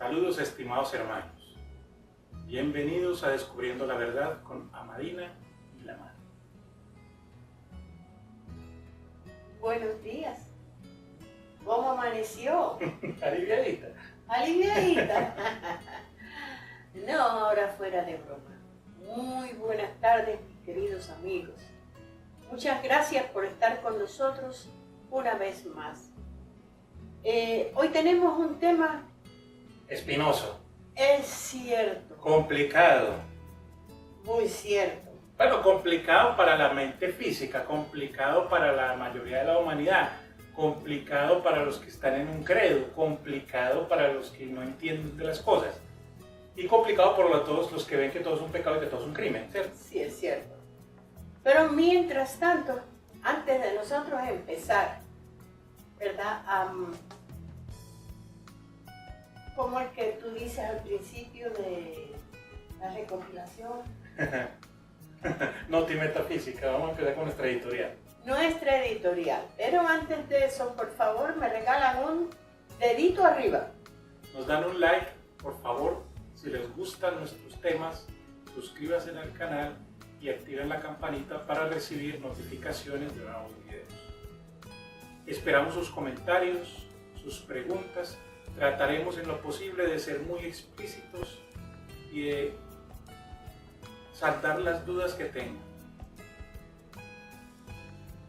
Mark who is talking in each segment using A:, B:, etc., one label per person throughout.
A: Saludos estimados hermanos, bienvenidos a Descubriendo la Verdad con Amadina y la Madre.
B: Buenos días. ¿Cómo amaneció?
A: Aliviadita.
B: Aliviadita. No, ahora fuera de broma. Muy buenas tardes, mis queridos amigos. Muchas gracias por estar con nosotros una vez más. Hoy tenemos un tema...
A: Espinoso.
B: Es cierto.
A: Complicado.
B: Muy cierto.
A: Bueno, complicado para la mente física, complicado para la mayoría de la humanidad, complicado para los que están en un credo, complicado para los que no entienden de las cosas y complicado por todos los que ven que todo es un pecado y que todo es un crimen, ¿cierto?
B: Sí, es cierto. Pero mientras tanto, antes de nosotros empezar, ¿verdad? Como el que tú dices al principio de la recopilación.
A: Noti metafísica, vamos a empezar con nuestra editorial.
B: Nuestra editorial. Pero antes de eso, por favor, me regalan un dedito arriba.
A: Nos dan un like, por favor. Si les gustan nuestros temas, suscríbanse al canal y activen la campanita para recibir notificaciones de nuevos videos. Esperamos sus comentarios, sus preguntas. Trataremos en lo posible de ser muy explícitos y de saldar las dudas que tengan.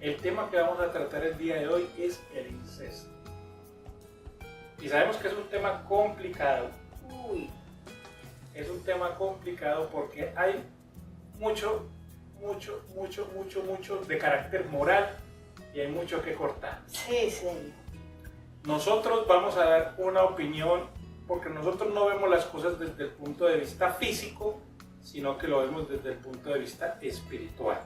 A: El tema que vamos a tratar el día de hoy es el incesto. Y sabemos que es un tema complicado. Es un tema complicado porque hay mucho de carácter moral y hay mucho que cortar.
B: Sí, señor.
A: Nosotros vamos a dar una opinión porque nosotros no vemos las cosas desde el punto de vista físico, sino que lo vemos desde el punto de vista espiritual.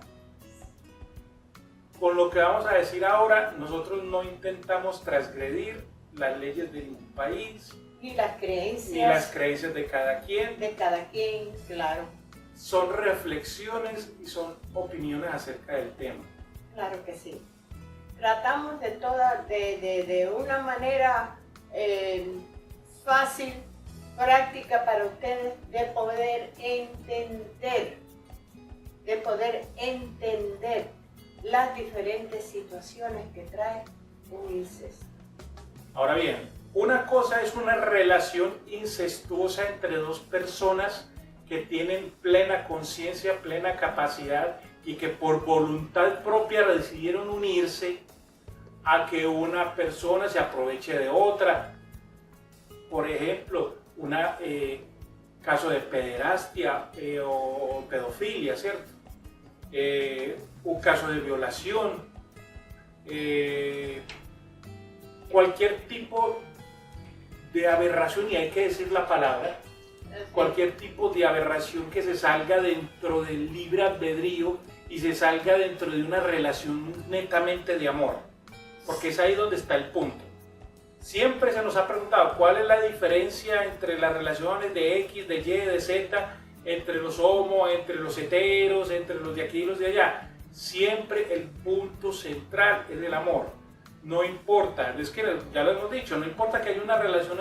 A: Con lo que vamos a decir ahora, nosotros no intentamos transgredir las leyes de ningún país,
B: Y las creencias
A: de cada quien.
B: de cada quien, claro.
A: Son reflexiones y son opiniones acerca del tema.
B: Claro que sí. Tratamos de una manera fácil, práctica para ustedes, de poder entender las diferentes situaciones que trae un incesto.
A: Ahora bien, una cosa es una relación incestuosa entre dos personas que tienen plena conciencia, plena capacidad y que por voluntad propia decidieron unirse, a que una persona se aproveche de otra. Por ejemplo, un caso de pederastia o pedofilia, ¿cierto? Un caso de violación, cualquier tipo de aberración, y hay que decir la palabra, cualquier tipo de aberración que se salga dentro del libre albedrío y se salga dentro de una relación netamente de amor, porque es ahí donde está el punto. Siempre se nos ha preguntado cuál es la diferencia entre las relaciones de X, de Y, de Z, entre los homos, entre los heteros, entre los de aquí y los de allá. Siempre el punto central es el amor. No importa, es que ya lo hemos dicho, no importa que haya una relación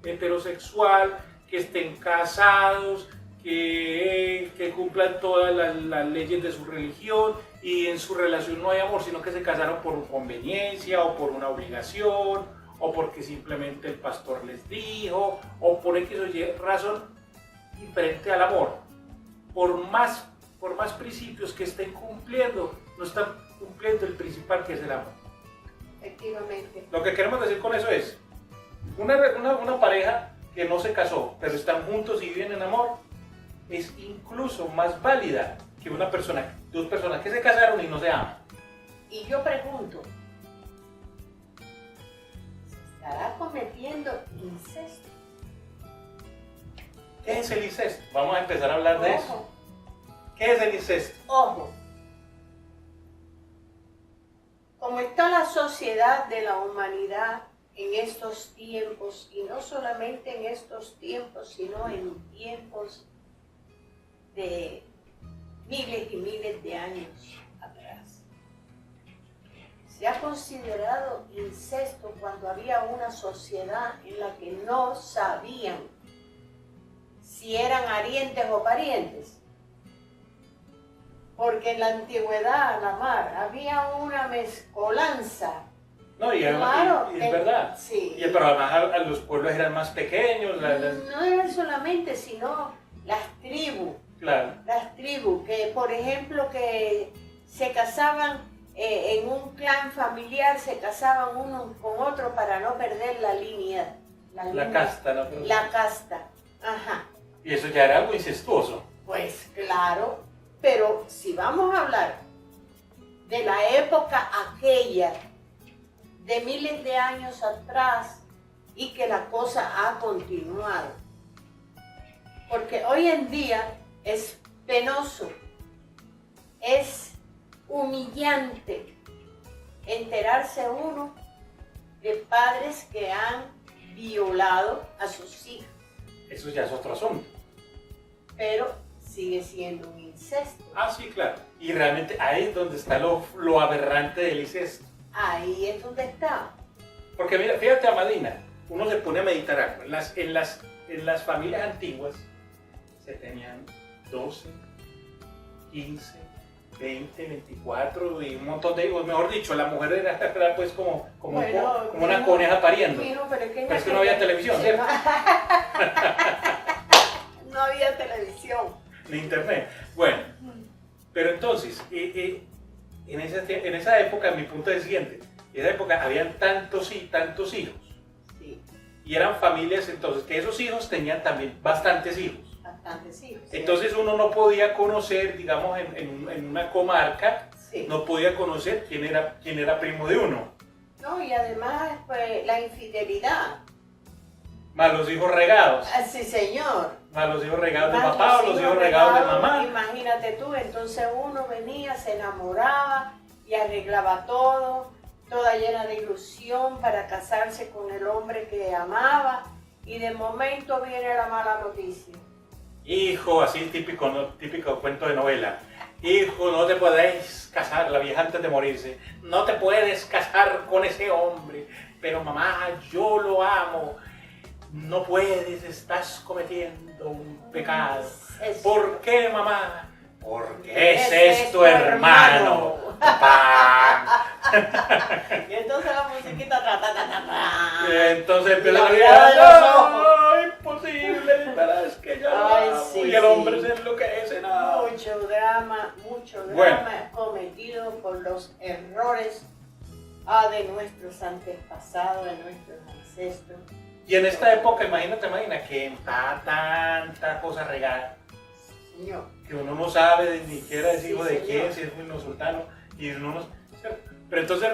A: heterosexual, que estén casados, que cumplan todas las leyes de su religión y en su relación no hay amor, sino que se casaron por conveniencia o por una obligación o porque simplemente el pastor les dijo o por X o Y razón diferente al amor. Por más principios que estén cumpliendo, no están cumpliendo el principal, que es el amor.
B: Efectivamente.
A: Lo que queremos decir con eso es una pareja que no se casó, pero están juntos y viven en amor, es incluso más válida que dos personas que se casaron y no se aman.
B: Y yo pregunto, ¿se estará cometiendo incesto?
A: ¿Qué es el incesto? Vamos a empezar a hablar de eso. ¿Qué es el incesto?
B: Ojo, como está la sociedad de la humanidad en estos tiempos, y no solamente en estos tiempos, sino en tiempos de miles y miles de años atrás, se ha considerado incesto cuando había una sociedad en la que no sabían si eran arientes o parientes. Porque en la antigüedad, la mar, había una mezcolanza.
A: No, y,
B: Claro,
A: y es verdad.
B: Sí.
A: Pero además los pueblos eran más pequeños.
B: No eran solamente, sino las tribus.
A: Claro.
B: Las tribus, que por ejemplo, que se casaban en un clan familiar, se casaban uno con otro para no perder la línea.
A: La casta, ¿no?
B: La casta, ajá.
A: Y eso ya era algo incestuoso.
B: Pues claro, pero si vamos a hablar de la época aquella, de miles de años atrás, y que la cosa ha continuado. Porque hoy en día es penoso, es humillante enterarse uno de padres que han violado a sus hijos.
A: Eso ya es otro asunto.
B: Pero sigue siendo un incesto.
A: Ah, sí, claro. Y realmente ahí es donde está lo aberrante del incesto.
B: Ahí es donde está.
A: Porque mira, fíjate, Amadina, uno se pone a meditar algo. En las familias antiguas se tenían 12, 15, 20, 24 y un montón de hijos. Mejor dicho, la mujer era pues como una coneja pariendo.
B: Pero
A: es que no había televisión, ¿cierto?
B: No había televisión.
A: Ni internet. Bueno, pero entonces, en esa época, mi punto es el siguiente. En esa época habían tantos hijos.
B: Sí.
A: Y eran familias, entonces, que esos hijos tenían también bastantes hijos.
B: Bastantes hijos.
A: Entonces uno no podía conocer, digamos, en una comarca,
B: sí,
A: no podía conocer quién era primo de uno.
B: No, y además, pues, la infidelidad.
A: Más los hijos regados.
B: Ah, sí, señor.
A: Más los hijos regados de
B: Más
A: papá o los hijos regados de mamá.
B: Imagínate tú, entonces uno venía, se enamoraba y arreglaba todo, toda llena de ilusión para casarse con el hombre que amaba, y de momento viene la mala noticia.
A: Hijo, así típico cuento de novela. Hijo, no te podéis casar, la vieja antes de morirse. No te puedes casar con ese hombre. Pero mamá, yo lo amo. No puedes, estás cometiendo un pecado. ¿Por qué, mamá? Porque ese es tu hermano. Papá.
B: Y entonces la musiquita
A: Entonces empieza a
B: gritar.
A: ¡no, imposible! Es que yo lo amo.
B: Sí,
A: y el hombre se enloquece, ¿no?
B: Mucho drama
A: Bueno.
B: cometido por los errores de nuestros antepasados, de nuestros ancestros.
A: Y en esta época, imagina que está tanta cosa regada,
B: Señor.
A: que uno no sabe ni siquiera es hijo de
B: señor.
A: quién, si es un sultano, y uno no... Pero entonces,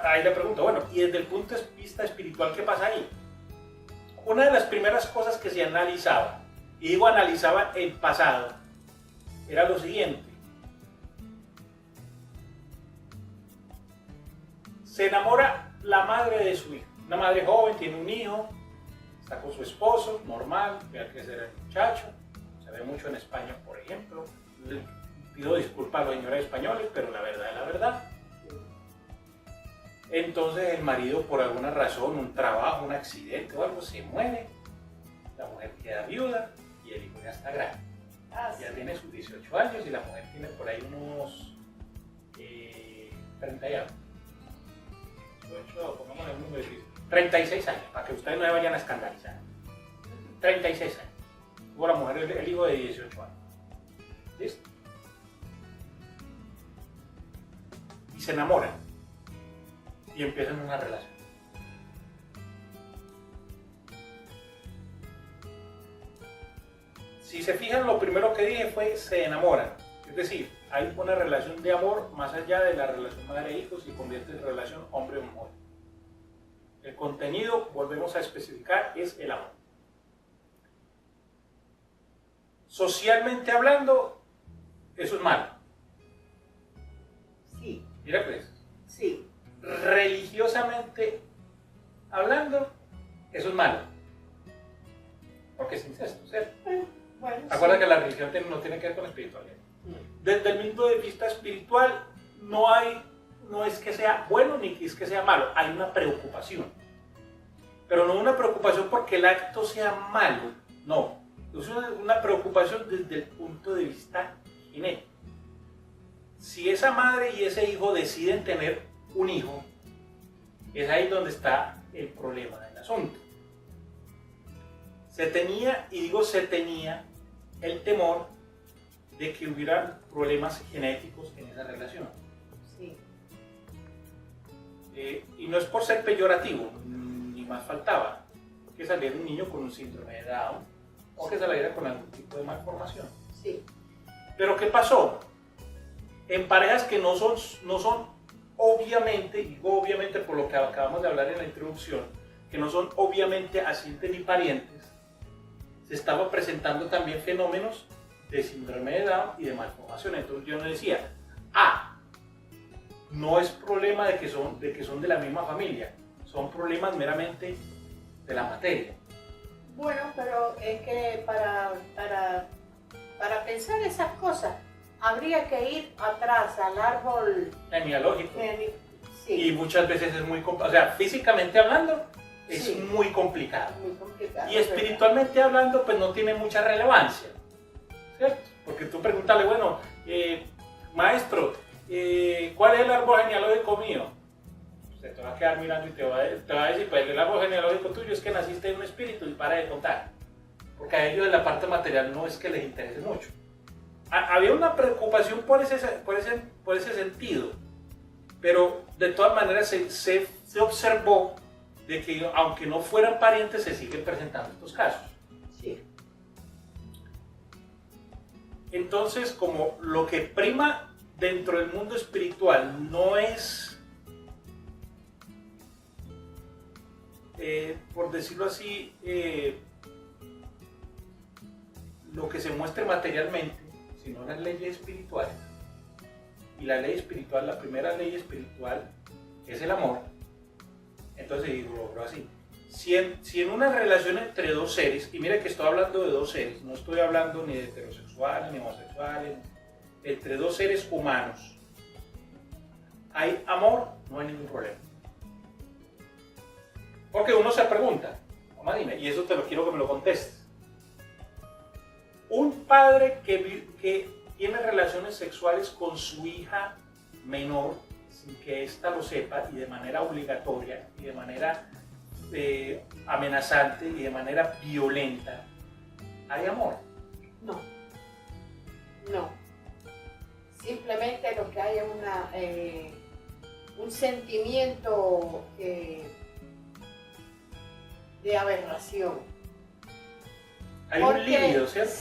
A: ahí le pregunto, bueno, y desde el punto de vista espiritual, ¿qué pasa ahí? Una de las primeras cosas que se analizaba, y digo analizaba el pasado, era lo siguiente. Se enamora la madre de su hijo, una madre joven, tiene un hijo, está con su esposo, normal, ve a crecer el muchacho, se ve mucho en España, por ejemplo. Le pido disculpas a los señores españoles, pero la verdad es la verdad. Entonces el marido, por alguna razón, un trabajo, un accidente o algo, se muere, la mujer queda viuda y el hijo ya está grande. Ya tiene sus 18 años y la mujer tiene por ahí unos 30 y algo. 18, pongamos el número difícil. 36 años, para que ustedes no se vayan a escandalizar. 36 años. Tuvo la mujer el hijo de 18 años. ¿Listo? Y se enamoran. Y empiezan una relación. Si se fijan, lo primero que dije fue se enamoran. Es decir, hay una relación de amor más allá de la relación madre-hijo, se convierte en relación hombre-mujer. El contenido, volvemos a especificar, es el amor. Socialmente hablando, eso es malo.
B: Sí.
A: Mira pues.
B: Sí.
A: Religiosamente hablando, eso es malo. Porque es incesto, ¿cierto?
B: Bueno,
A: Acuerda
B: sí.
A: que la religión no tiene que ver con la espiritualidad. Desde el punto de vista espiritual, no hay no es que sea bueno ni que es que sea malo, hay una preocupación. Pero no una preocupación porque el acto sea malo, no. Es una preocupación desde el punto de vista genético. Si esa madre y ese hijo deciden tener un hijo, es ahí donde está el problema del asunto. Se tenía, y digo se tenía, el temor de que hubiera problemas genéticos en esa relación.
B: Sí.
A: Y no es por ser peyorativo, ni más faltaba que saliera un niño con un síndrome de Down o que saliera con algún tipo de malformación.
B: Sí.
A: Pero ¿qué pasó? En parejas que no son obviamente, y digo obviamente por lo que acabamos de hablar en la introducción, que no son obviamente ascientes ni parientes, se estaban presentando también fenómenos de síndrome de Down y de malformación. Entonces yo no decía, no es problema de que son de la misma familia, son problemas meramente de la materia.
B: Bueno, pero es que para pensar esas cosas habría que ir atrás al árbol
A: Genealógico.
B: Sí.
A: Y muchas veces es muy complicado, o sea, físicamente hablando es
B: Sí.
A: muy complicado.
B: Muy complicado.
A: Y espiritualmente hablando, pues no tiene mucha relevancia, ¿cierto? Porque tú pregúntale, bueno, maestro, ¿cuál es el árbol genealógico mío? Usted te va a quedar mirando y te va a decir, pues el árbol genealógico tuyo es que naciste de un espíritu y para de contar. Porque a ellos en la parte material no es que les interese mucho. Había una preocupación por ese sentido, pero de todas maneras se observó de que aunque no fueran parientes se siguen presentando estos casos.
B: Sí.
A: Entonces, como lo que prima dentro del mundo espiritual no es, por decirlo así, lo que se muestre materialmente, sino las leyes espirituales. Y la ley espiritual, la primera ley espiritual es el amor. Entonces digo, logro así. Si en una relación entre dos seres, y mire que estoy hablando de dos seres, no estoy hablando ni de heterosexuales ni homosexuales, entre dos seres humanos, hay amor, no hay ningún problema. Porque uno se pregunta, mamá dime, y eso te lo quiero que me lo contestes. Un padre que tiene relaciones sexuales con su hija menor, sin que ésta lo sepa, y de manera obligatoria, y de manera amenazante, y de manera violenta, ¿hay amor?
B: No. No. Simplemente lo que hay es un sentimiento de aberración.
A: Hay un líbido, ¿cierto?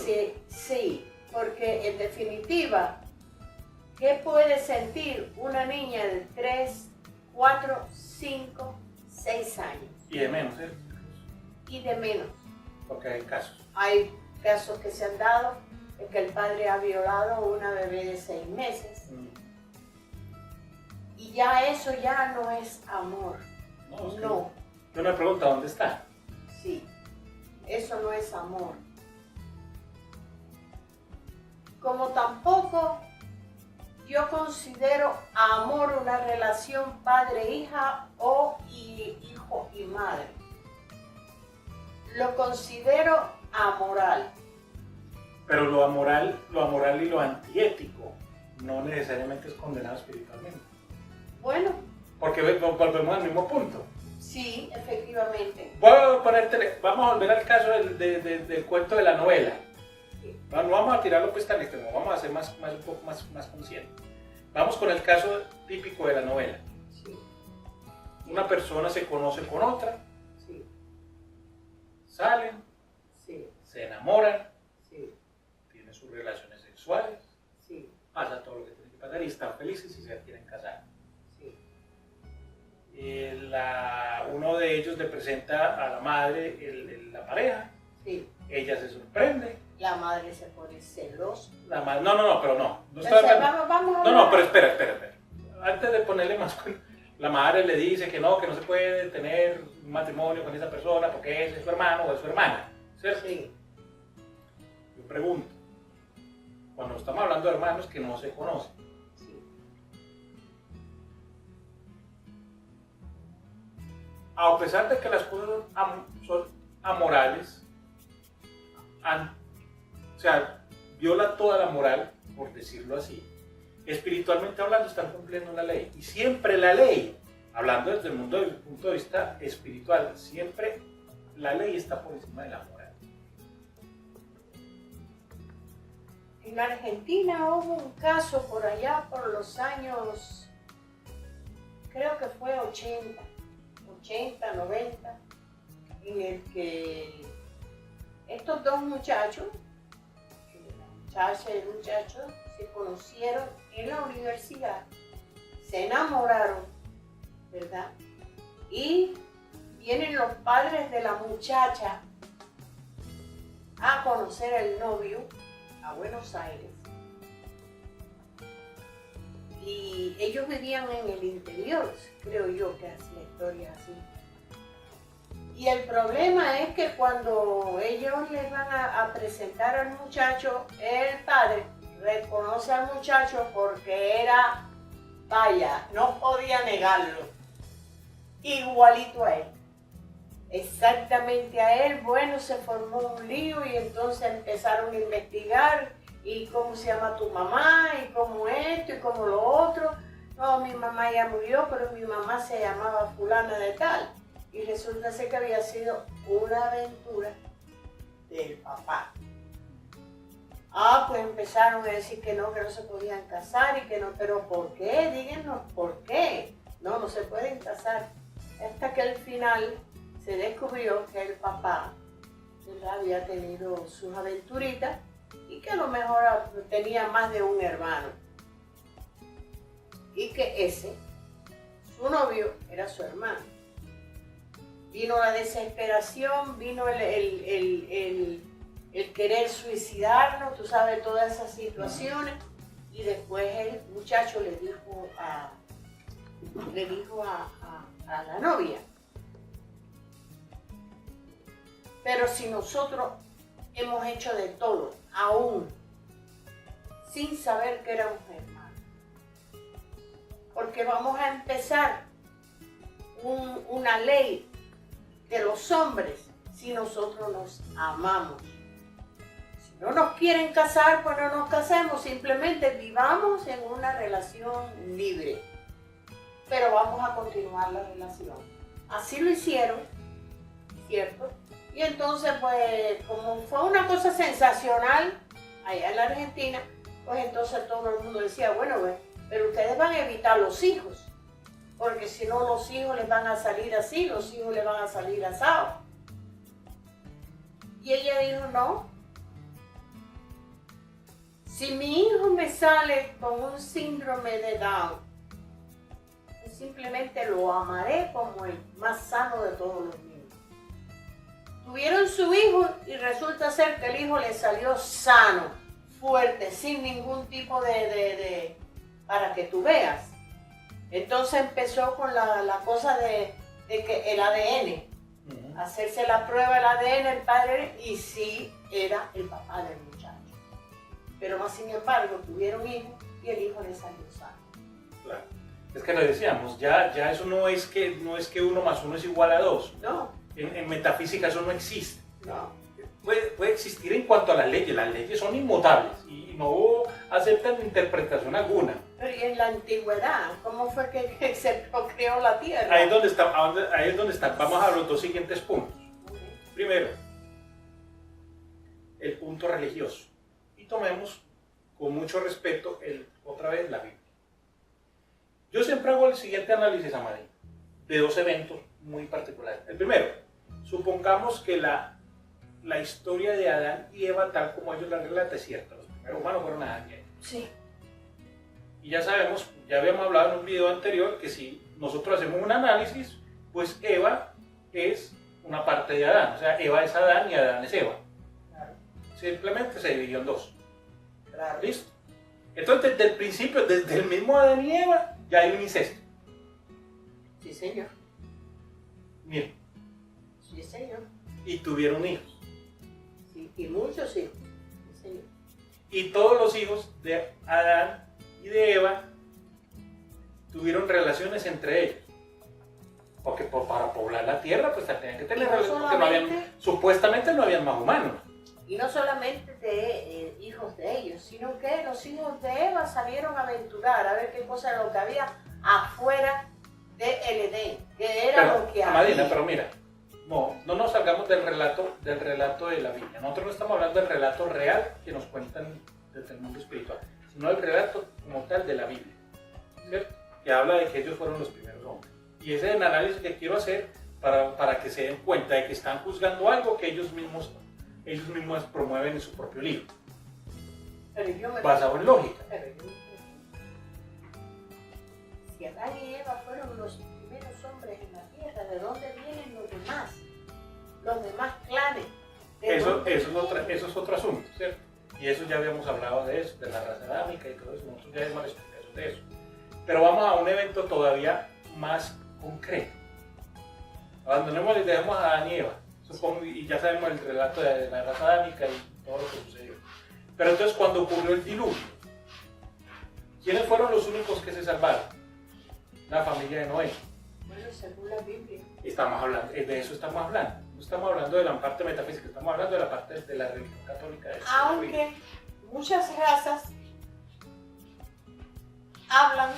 B: Sí, porque en definitiva, ¿qué puede sentir una niña de 3, 4, 5, 6 años?
A: Y de menos, ¿cierto?
B: Y de menos.
A: Porque hay casos.
B: Hay casos que se han dado en que el padre ha violado a una bebé de 6 meses. Y ya eso ya no es amor. No.
A: Yo me pregunto, ¿dónde está?
B: Sí, eso no es amor. Como tampoco yo considero amor una relación padre-hija o hijo y madre. Lo considero amoral.
A: Pero lo amoral y lo antiético no necesariamente es condenado espiritualmente.
B: Bueno.
A: Porque volvemos al mismo punto.
B: Sí, efectivamente.
A: Vamos a volver al caso del cuento de la novela. No vamos a tirarlo pues tan extremo, vamos a ser un poco más conscientes. Vamos con el caso típico de la novela.
B: Sí.
A: Una persona se conoce con otra,
B: Sí.
A: salen,
B: Sí.
A: se enamoran,
B: Sí.
A: tienen sus relaciones sexuales,
B: Sí.
A: pasa todo lo que tiene que pasar y están felices y se quieren casar.
B: Sí.
A: Uno de ellos le presenta a la madre la pareja,
B: Sí.
A: ella se sorprende.
B: La madre se pone celosa.
A: La madre, no estoy
B: Entonces,
A: hablando.
B: vamos a
A: No,
B: hablar.
A: pero espera. Antes de ponerle más, la madre le dice que no se puede tener un matrimonio con esa persona porque ese es su hermano o es su hermana, ¿cierto?
B: Sí.
A: Yo pregunto, cuando estamos hablando de hermanos que no se conocen,
B: Sí.
A: a pesar de que las cosas son amorales, o sea, viola toda la moral, por decirlo así, espiritualmente hablando están cumpliendo una ley. Y siempre la ley, hablando desde el punto de vista espiritual, siempre la ley está por encima de la moral.
B: En Argentina hubo un caso por allá por los años, creo que fue 80, 90, en el que estos dos muchachos, la muchacha y el muchacho, se conocieron en la universidad, se enamoraron, ¿verdad? Y vienen los padres de la muchacha a conocer al novio a Buenos Aires. Y ellos vivían en el interior, creo yo que es la historia así. Y el problema es que cuando ellos les van a presentar al muchacho, el padre reconoce al muchacho porque era, vaya, no podía negarlo, igualito a él. Exactamente a él. Bueno, se formó un lío y entonces empezaron a investigar y cómo se llama tu mamá y cómo esto y cómo lo otro. No, mi mamá ya murió, pero mi mamá se llamaba fulana de tal. Y resulta ser que había sido una aventura del papá. Pues empezaron a decir que no se podían casar y que no, pero ¿por qué? Díganos, ¿por qué? No se pueden casar. Hasta que al final se descubrió que el papá había tenido sus aventuritas y que a lo mejor tenía más de un hermano. Y que su novio, era su hermano. Vino la desesperación, vino el querer suicidarnos, tú sabes, todas esas situaciones. Y después el muchacho le dijo a la novia: pero si nosotros hemos hecho de todo, aún sin saber que éramos hermanos, porque vamos a empezar una ley de los hombres si nosotros nos amamos. Si no nos quieren casar, pues no nos casemos, simplemente vivamos en una relación libre, pero vamos a continuar la relación. Así lo hicieron, ¿cierto? Y entonces, pues, como fue una cosa sensacional allá en la Argentina, pues entonces todo el mundo decía, bueno, pero ustedes van a evitar los hijos, porque si no los hijos les van a salir así, los hijos les van a salir asados. Y ella dijo, no, si mi hijo me sale con un síndrome de Down, simplemente lo amaré como el más sano de todos los niños. Tuvieron su hijo y resulta ser que el hijo le salió sano, fuerte, sin ningún tipo de para que tú veas. Entonces empezó con la cosa de que el ADN, hacerse la prueba del ADN, el padre, y sí era el papá del muchacho. Pero más sin embargo tuvieron hijos y el hijo le salió sano.
A: Claro. Es que lo decíamos, ya eso no es que 1 más 1 es igual a 2.
B: No.
A: En metafísica eso no existe.
B: No.
A: Puede existir en cuanto a las leyes son inmutables y no aceptan interpretación alguna.
B: Pero ¿y en la antigüedad? ¿Cómo fue que se creó la tierra?
A: Ahí es donde está. Vamos a los 2 siguientes puntos. Primero, el punto religioso. Y tomemos con mucho respeto otra vez la Biblia. Yo siempre hago el siguiente análisis, Amadí, de 2 eventos muy particulares. El primero, supongamos que la historia de Adán y Eva, tal como ellos la relatan, es cierta. Los primeros humanos fueron Adán y Eva.
B: Sí.
A: Y ya sabemos, ya habíamos hablado en un video anterior, que si nosotros hacemos un análisis, pues Eva es una parte de Adán. O sea, Eva es Adán y Adán es Eva.
B: Claro.
A: Simplemente se dividió en 2.
B: Claro.
A: ¿Listo? Entonces, desde el principio, desde el mismo Adán y Eva, ya hay un incesto.
B: Sí, señor.
A: Miren.
B: Sí, señor.
A: Y tuvieron hijos.
B: Sí, y muchos hijos. Sí, señor.
A: Y todos los hijos de Adán y de Eva tuvieron relaciones entre ellos. porque para poblar la tierra pues tenían que tener
B: Y no
A: relaciones, porque no habían, supuestamente no habían más humanos.
B: Y no solamente de hijos de ellos, sino que los hijos de Eva salieron a aventurar, a ver qué cosa era lo que había afuera del Edén, que era
A: Pero,
B: lo que
A: Amadina,
B: había.
A: pero mira, no nos salgamos del relato de la Biblia. Nosotros no estamos hablando del relato real que nos cuentan desde el mundo espiritual, sino del relato como tal de la Biblia, ¿cierto? Que habla de que ellos fueron los primeros hombres. Y ese es el análisis que quiero hacer para que se den cuenta de que están juzgando algo que ellos mismos promueven en su propio libro, basado en lógica.
B: Si Adán y Eva fueron los primeros hombres en la tierra, ¿de dónde vienen los demás? Los demás clanes.
A: Eso es otro asunto, ¿cierto? Y eso ya habíamos hablado de eso, de la raza adámica y todo eso. Nosotros ya hemos explicación de eso. Pero vamos a un evento todavía más concreto. Abandonemos y dejemos a Adán y Eva, supongo, y ya sabemos el relato de la raza adámica y todo lo que sucedió. Pero entonces, cuando ocurrió el diluvio, ¿quiénes fueron los únicos que se salvaron? La familia de Noé.
B: Bueno, según la Biblia.
A: Estamos hablando, de eso estamos hablando. No estamos hablando de la parte metafísica, estamos hablando de la parte de la religión católica.
B: Aunque muchas razas hablan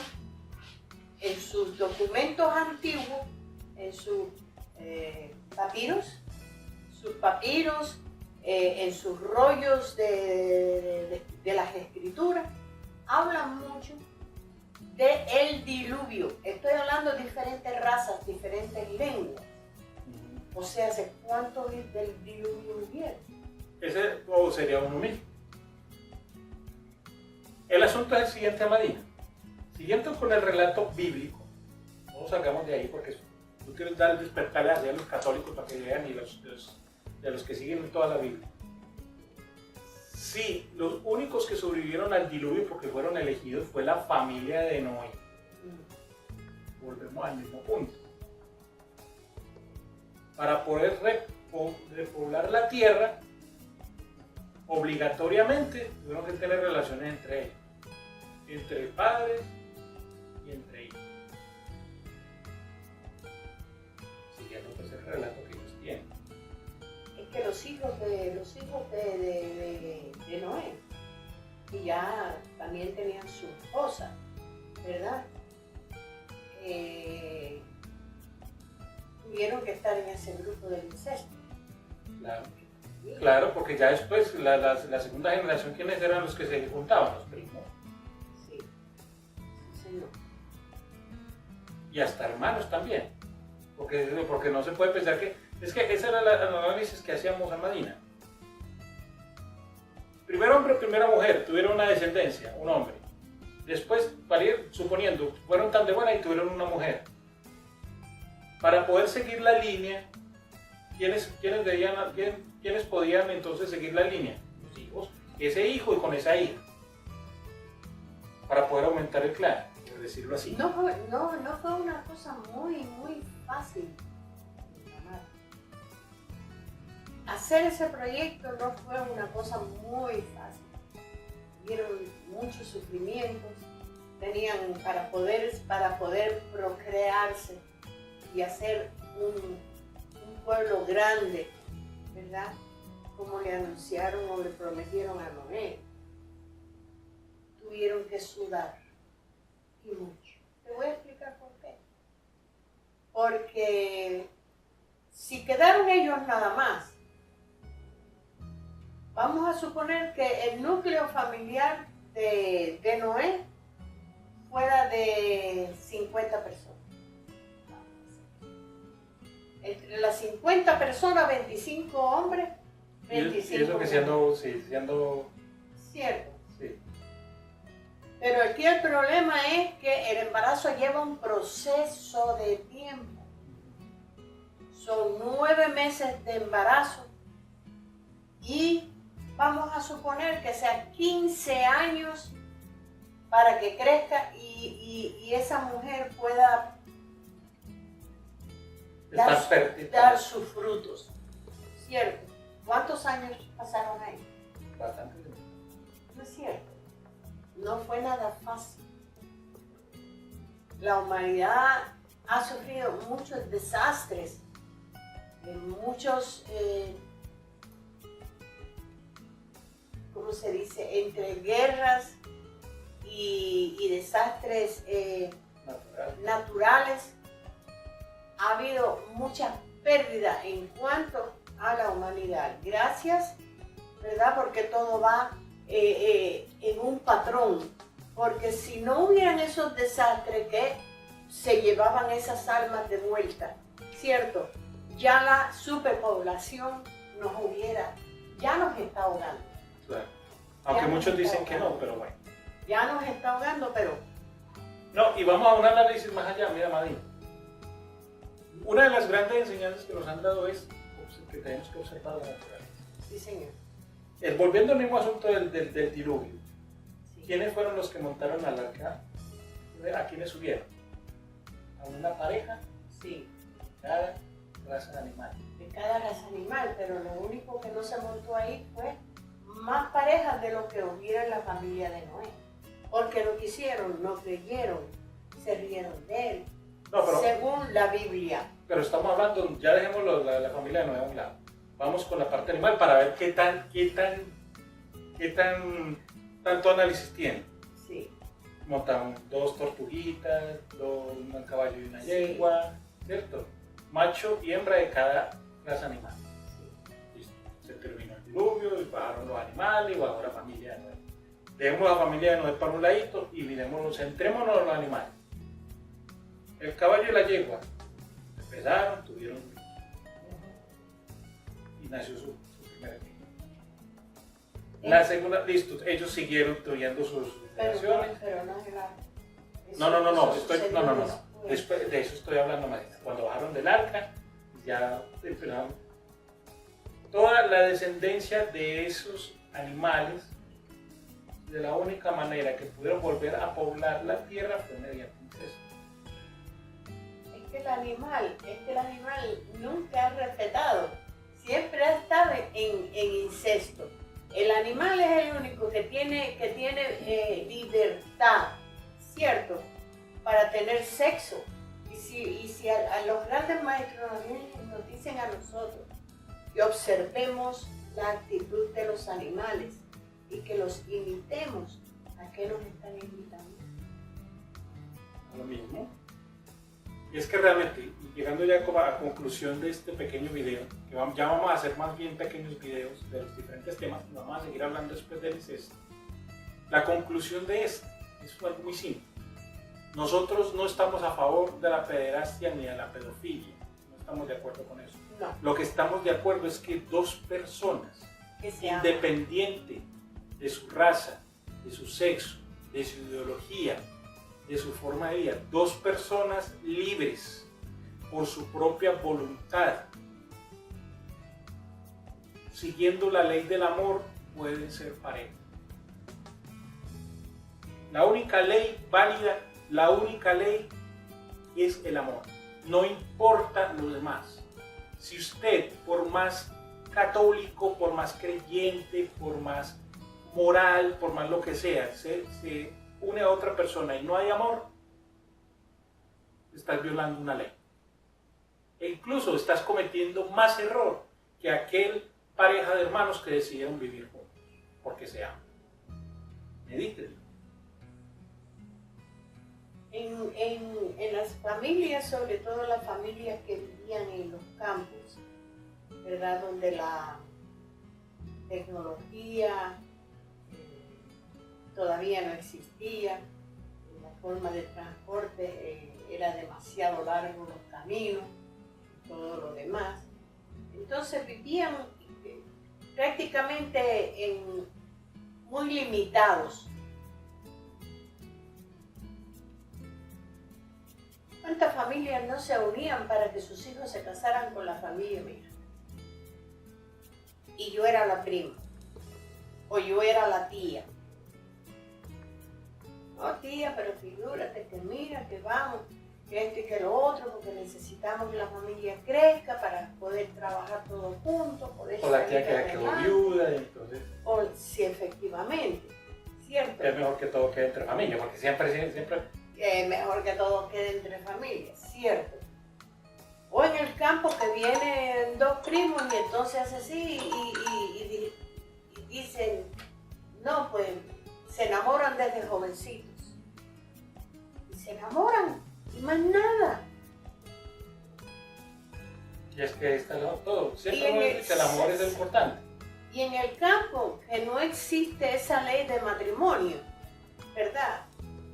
B: en sus documentos antiguos, en sus papiros, en sus rollos de las escrituras, hablan mucho del diluvio. Estoy hablando de diferentes razas, diferentes lenguas. O sea, ¿hace cuánto del diluvio hubieron?
A: Ese sería uno mismo. El asunto es el siguiente, Amadina. Siguiendo con el relato bíblico, no nos salgamos de ahí porque tú quieres dar el despertar hacia los católicos para que vean y de los que siguen toda la Biblia. Sí, los únicos que sobrevivieron al diluvio porque fueron elegidos fue la familia de Noé. Volvemos al mismo punto. Para poder repoblar la tierra, obligatoriamente tuvieron que tener relaciones entre ellos, entre padres y entre hijos. Siguiendo pues el relato que ellos tienen.
B: Es que los hijos de Noé, y ya también tenían su esposa, ¿verdad? Tuvieron que estar en ese grupo del incesto.
A: Claro, porque ya después, la segunda generación, ¿quiénes eran los que se juntaban? Los primos.
B: Sí, señor.
A: Y hasta hermanos también. Porque no se puede pensar que... Es que ese era el análisis que hacíamos en Madina. Primer hombre, primera mujer, tuvieron una descendencia, un hombre. Después, suponiendo, fueron tan de buena y tuvieron una mujer. Para poder seguir la línea, ¿quiénes podían entonces seguir la línea? Los hijos, ese hijo y con esa hija. Para poder aumentar el clan, por decirlo así.
B: No fue una cosa muy fácil. Hacer ese proyecto no fue una cosa muy fácil. Hubieron muchos sufrimientos, tenían para poder procrearse y hacer un pueblo grande, ¿verdad? Como le anunciaron o le prometieron a Noé. Tuvieron que sudar, y mucho. Te voy a explicar por qué. Porque si quedaron ellos nada más, vamos a suponer que el núcleo familiar de Noé fuera de 50 personas. Entre las 50 personas, 25 hombres, 25
A: y eso que siendo...
B: Cierto.
A: Sí.
B: Pero aquí el problema es que el embarazo lleva un proceso de tiempo. Son 9 meses de embarazo y vamos a suponer que sea 15 años para que crezca y esa mujer pueda dar sus frutos. ¿Cierto? ¿Cuántos años pasaron ahí?
A: Bastante.
B: No es cierto. No fue nada fácil. La humanidad ha sufrido muchos desastres, muchos, ¿cómo se dice?, entre guerras y desastres naturales. Ha habido mucha pérdida en cuanto a la humanidad. Gracias, ¿verdad? Porque todo va en un patrón. Porque si no hubieran esos desastres que se llevaban esas almas de vuelta, ¿cierto? Ya la superpoblación ya nos está ahogando.
A: Claro. Aunque muchos dicen que no, pero bueno.
B: Ya nos está ahogando, pero...
A: No, y vamos a un análisis más allá, mira, Madín. Una de las grandes enseñanzas que nos han dado es que tenemos que observar la naturaleza.
B: Sí, señor.
A: Volviendo al mismo asunto del diluvio,
B: Sí.
A: ¿quiénes fueron los que montaron al arca? ¿A quiénes subieron? A una pareja
B: Sí,
A: de cada raza de animal.
B: de cada raza animal, pero lo único que no se montó ahí fue más parejas de lo que hubiera en la familia de Noé. Porque no quisieron, no creyeron, se rieron de él,
A: No, pero,
B: según la Biblia.
A: pero estamos hablando, ya dejemos la familia de Noé a un lado. Vamos con la parte animal para ver qué tanto análisis tiene.
B: Sí,
A: Montaron 2 tortuguitas, un caballo y una
B: Sí.
A: yegua, ¿cierto? Macho y hembra de cada raza animal. Listo. Se terminó el diluvio y bajaron los animales y bajó la familia de Noé. Dejemos la familia de Noé para un ladito y centrémonos en los animales. El caballo y la yegua empezaron, tuvieron y nació su primera niña. La segunda, listo, ellos siguieron teniendo sus relaciones.
B: pero no era...
A: No,
B: eso sucedió
A: no.
B: después.
A: Después de eso estoy hablando más. Cuando bajaron del arca, ya empezaron toda la descendencia de esos animales. De la única manera que pudieron volver a poblar la tierra fue mediante incesto.
B: Es que el animal nunca ha respetado, siempre ha estado en incesto. El animal es el único que tiene libertad, ¿cierto? Para tener sexo. Y si a los grandes maestros nos dicen a nosotros que observemos la actitud de los animales y que los imitemos, ¿a qué nos están invitando?
A: Lo mismo. Y es que realmente, llegando ya como a la conclusión de este pequeño video, que ya vamos a hacer más bien pequeños videos de los diferentes temas, y vamos a seguir hablando después del incesto. La conclusión de esto es muy simple. Nosotros no estamos a favor de la pederastia ni de la pedofilia, no estamos de acuerdo con eso.
B: No,
A: Lo que estamos de acuerdo es que dos personas,
B: que se aman.
A: independiente de su raza, de su sexo, de su ideología, de su forma de vida, dos personas libres por su propia voluntad, siguiendo la ley del amor, pueden ser pareja. La única ley válida, la única ley es el amor. No importa lo demás. Si usted, por más católico, por más creyente, por más moral, por más lo que sea, se une a otra persona y no hay amor, estás violando una ley. E incluso estás cometiendo más error que aquel pareja de hermanos que decidieron vivir juntos, porque se aman. Medítenlo.
B: En las familias, sobre todo las familias que vivían en los campos, ¿verdad? Donde la tecnología todavía no existía, la forma de transporte era demasiado largo los caminos, todo lo demás. Entonces vivían prácticamente muy limitados. ¿Cuántas familias no se unían para que sus hijos se casaran con la familia mía? Y yo era la prima, o yo era la tía. No, tía, pero figúrate que mira, que vamos, que esto y que lo otro, porque necesitamos que la familia crezca para poder trabajar todos juntos, poder
A: O la tía
B: salir
A: que quedó
B: adelante.
A: viuda, y entonces
B: O sí, efectivamente, ¿cierto?
A: es mejor que todo quede entre familia, porque siempre
B: mejor que todo quede entre familias, ¿cierto? O en el campo que vienen dos primos y entonces hace así y dicen, no, pues se enamoran desde jovencitos. Y se enamoran, y más nada.
A: Y es que está todo.
B: Y
A: Siempre
B: en
A: uno
B: el-
A: dice que el amor es importante.
B: Y en el campo, que no existe esa ley de matrimonio, ¿verdad?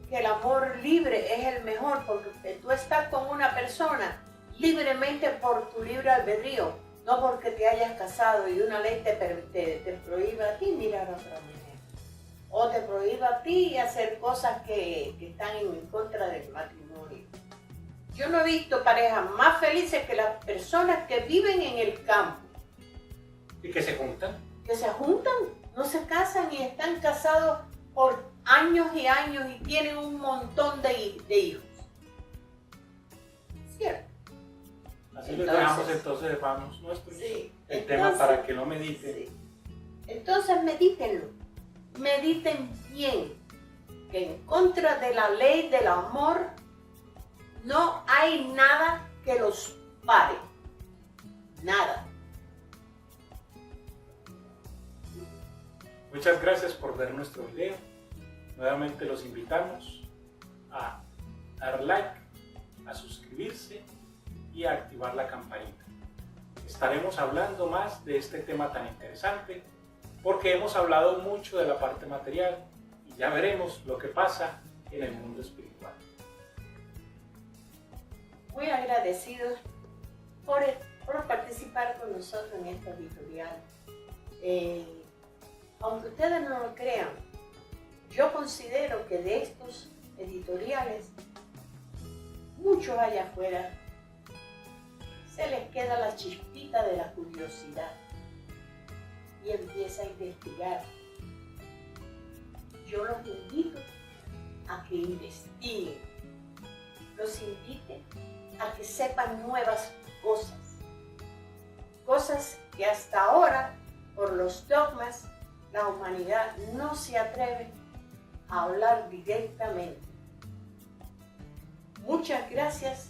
B: Que el amor libre es el mejor porque tú estás con una persona libremente por tu libre albedrío, no porque te hayas casado y una ley te prohíba a ti mirar a otra mujer. O te prohíba a ti hacer cosas que están en contra del matrimonio. Yo no he visto parejas más felices que las personas que viven en el campo,
A: Y que se juntan.
B: que se juntan, no se casan y están casados por años y años y tienen un montón de hijos. ¿Cierto?
A: Así les
B: Entonces-
A: dejamos entonces, hermanos nuestros,
B: Sí.
A: el tema para que no mediten.
B: Sí. Entonces medítenlo, mediten bien, que en contra de la ley del amor no hay nada que los pare, nada.
A: Muchas gracias por ver nuestro video. Nuevamente los invitamos a dar like, a suscribirse y a activar la campanita. Estaremos hablando más de este tema tan interesante porque hemos hablado mucho de la parte material y ya veremos lo que pasa en el mundo espiritual.
B: Muy agradecidos por participar con nosotros en esta editorial. Aunque ustedes no lo crean, yo considero que de estos editoriales, muchos allá afuera, se les queda la chispita de la curiosidad y empieza a investigar. Yo los invito a que investiguen, los invito a que sepan nuevas cosas que hasta ahora, por los dogmas, la humanidad no se atreve a hablar directamente. Muchas gracias,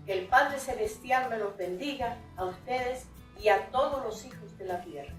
B: que el Padre Celestial me los bendiga a ustedes y a todos los hijos de la tierra.